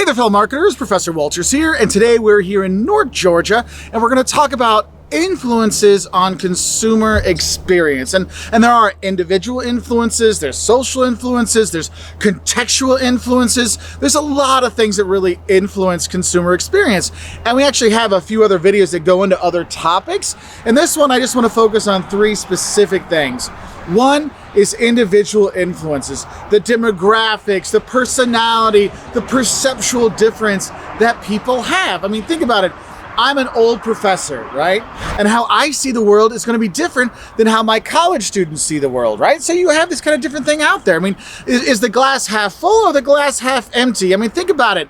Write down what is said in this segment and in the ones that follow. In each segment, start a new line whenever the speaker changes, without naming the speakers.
there, fellow marketers, Professor Wolters here, and today we're here in North Georgia, and we're going to talk about influences on consumer experience. And there are individual influences, there's social influences, there's contextual influences. There's a lot of things that really influence consumer experience. And we actually have a few other videos that go into other topics. In this one, I just want to focus on three specific things. One is individual influences, the demographics, the personality, the perceptual difference that people have. I mean, think about it. I'm an old professor, right? And how I see the world is going to be different than how my college students see the world, right? So you have this kind of different thing out there. I mean, is the glass half full or the glass half empty? I mean, think about it.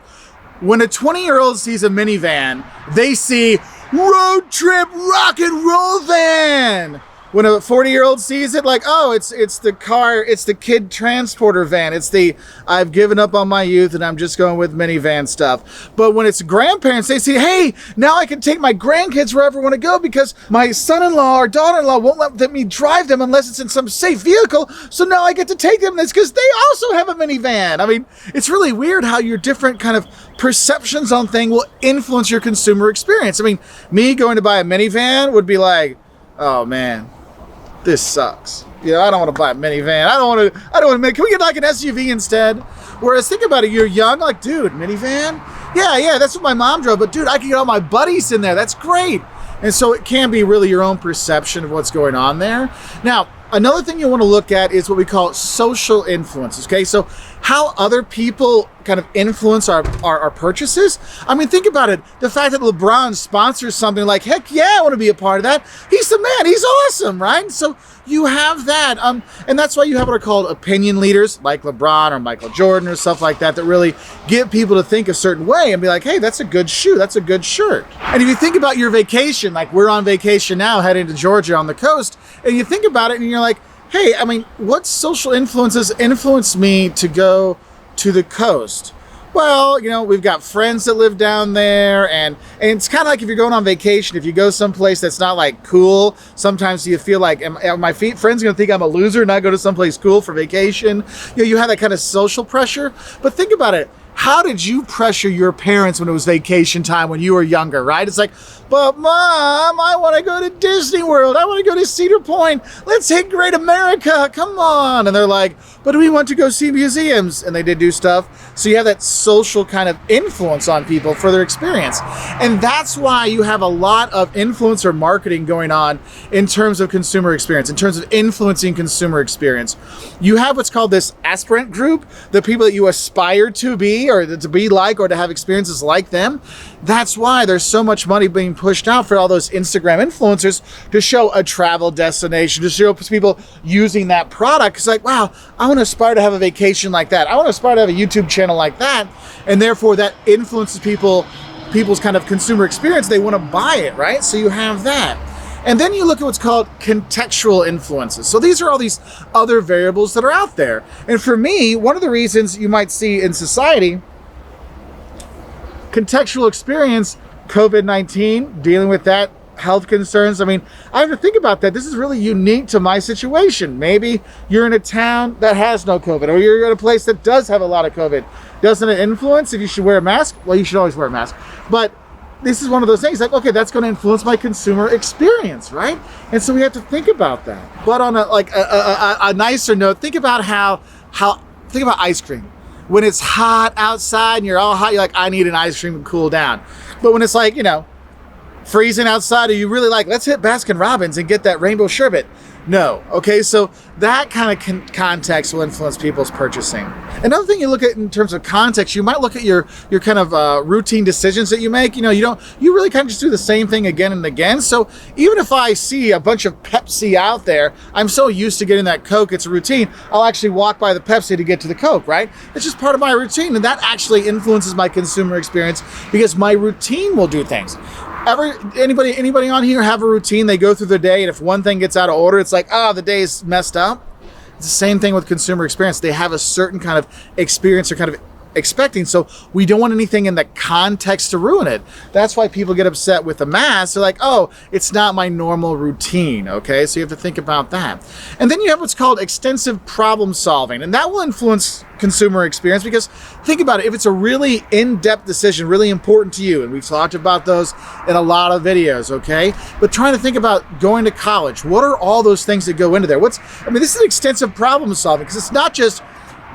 When a 20-year-old sees a minivan, they see road trip rock and roll van. When a 40-year-old sees it, like, oh, it's the car, it's the kid transporter van, it's the I've given up on my youth and I'm just going with minivan stuff. But when it's grandparents, they see, hey, now I can take my grandkids wherever I want to go because my son-in-law or daughter-in-law won't let me drive them unless it's in some safe vehicle. So now I get to take them. It's because they also have a minivan. I mean, it's really weird how your different kind of perceptions on things will influence your consumer experience. I mean, me going to buy a minivan would be like, oh man, this sucks. You know, I don't want to buy a minivan. I don't want to, can we get like an SUV instead? Whereas think about it, you're young, like, dude, minivan? Yeah, that's what my mom drove, but dude, I can get all my buddies in there. That's great. And so it can be really your own perception of what's going on there. Now, another thing you want to look at is what we call social influences, okay? So how other people kind of influence our purchases. I mean, think about it. The fact that LeBron sponsors something like, heck yeah, I want to be a part of that. He's the man. He's awesome, right? So you have that. And that's why you have what are called opinion leaders like LeBron or Michael Jordan or stuff like that really get people to think a certain way and be like, hey, that's a good shoe. That's a good shirt. And if you think about your vacation, like we're on vacation now heading to Georgia on the coast, and you think about it and you're like, hey, I mean, what social influences influenced me to go to the coast? Well, you know, we've got friends that live down there, and it's kind of like if you're going on vacation, if you go someplace that's not like cool, sometimes you feel like, are my friends going to think I'm a loser and not go to someplace cool for vacation? You know, you have that kind of social pressure. But think about it. How did you pressure your parents when it was vacation time when you were younger, right? It's like, but Mom, I want to go to Disney World. I want to go to Cedar Point. Let's hit Great America. Come on. And they're like, but we want to go see museums. And they did do stuff. So you have that social kind of influence on people for their experience. And that's why you have a lot of influencer marketing going on in terms of consumer experience, in terms of influencing consumer experience. You have what's called this aspirant group, the people that you aspire to be or to be like or to have experiences like them. That's why there's so much money being pushed out for all those Instagram influencers to show a travel destination, to show people using that product. It's like, wow, I want to aspire to have a vacation like that. I want to aspire to have a YouTube channel like that. And therefore that influences people's kind of consumer experience. They want to buy it, right? So you have that. And then you look at what's called contextual influences. So these are all these other variables that are out there. And for me, one of the reasons you might see in society, contextual experience, COVID-19, dealing with that, health concerns. I mean, I have to think about that. This is really unique to my situation. Maybe you're in a town that has no COVID, or you're in a place that does have a lot of COVID. Doesn't it influence if you should wear a mask? Well, you should always wear a mask. But this is one of those things like, okay, that's going to influence my consumer experience, right? And so we have to think about that. But on a nicer note, think about think about ice cream. When it's hot outside and you're all hot, you're like, I need an ice cream to cool down. But when it's like, you know, freezing outside, are you really like, let's hit Baskin Robbins and get that rainbow sherbet? No. Okay, so that kind of context will influence people's purchasing. Another thing you look at in terms of context, you might look at your kind of routine decisions that you make. You know, you really kind of just do the same thing again and again. So even if I see a bunch of Pepsi out there, I'm so used to getting that Coke, it's a routine. I'll actually walk by the Pepsi to get to the Coke, right? It's just part of my routine, and that actually influences my consumer experience because my routine will do things. Anybody on here have a routine? They go through the day, and if one thing gets out of order, it's like, oh, the day's messed up. It's the same thing with consumer experience. They have a certain kind of experience or kind of expecting. So we don't want anything in the context to ruin it. That's why people get upset with the mask. They're like, oh, it's not my normal routine, okay? So you have to think about that. And then you have what's called extensive problem solving, and that will influence consumer experience, because think about it, if it's a really in-depth decision, really important to you, and we've talked about those in a lot of videos, okay? But trying to think about going to college, what are all those things that go into there? This is extensive problem solving, because it's not just,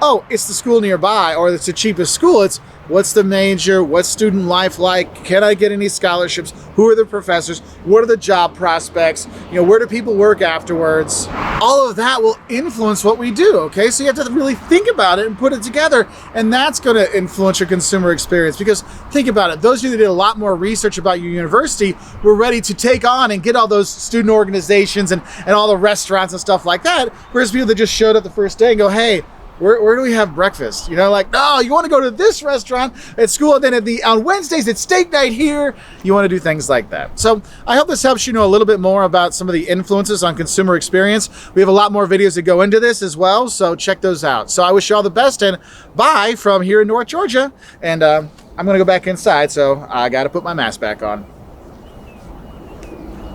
oh, it's the school nearby or it's the cheapest school. It's what's the major, what's student life like, can I get any scholarships, who are the professors, what are the job prospects, where do people work afterwards? All of that will influence what we do, okay? So you have to really think about it and put it together, and that's going to influence your consumer experience, because think about it, those of you that did a lot more research about your university were ready to take on and get all those student organizations and all the restaurants and stuff like that, whereas people that just showed up the first day and go, hey, where do we have breakfast? Like, no, you want to go to this restaurant at school, and then on Wednesdays it's steak night here. You want to do things like that. So I hope this helps you know a little bit more about some of the influences on consumer experience. We have a lot more videos that go into this as well, so check those out. So I wish you all the best, and bye from here in North Georgia. And I'm going to go back inside, so I got to put my mask back on.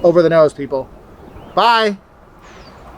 Over the nose, people. Bye.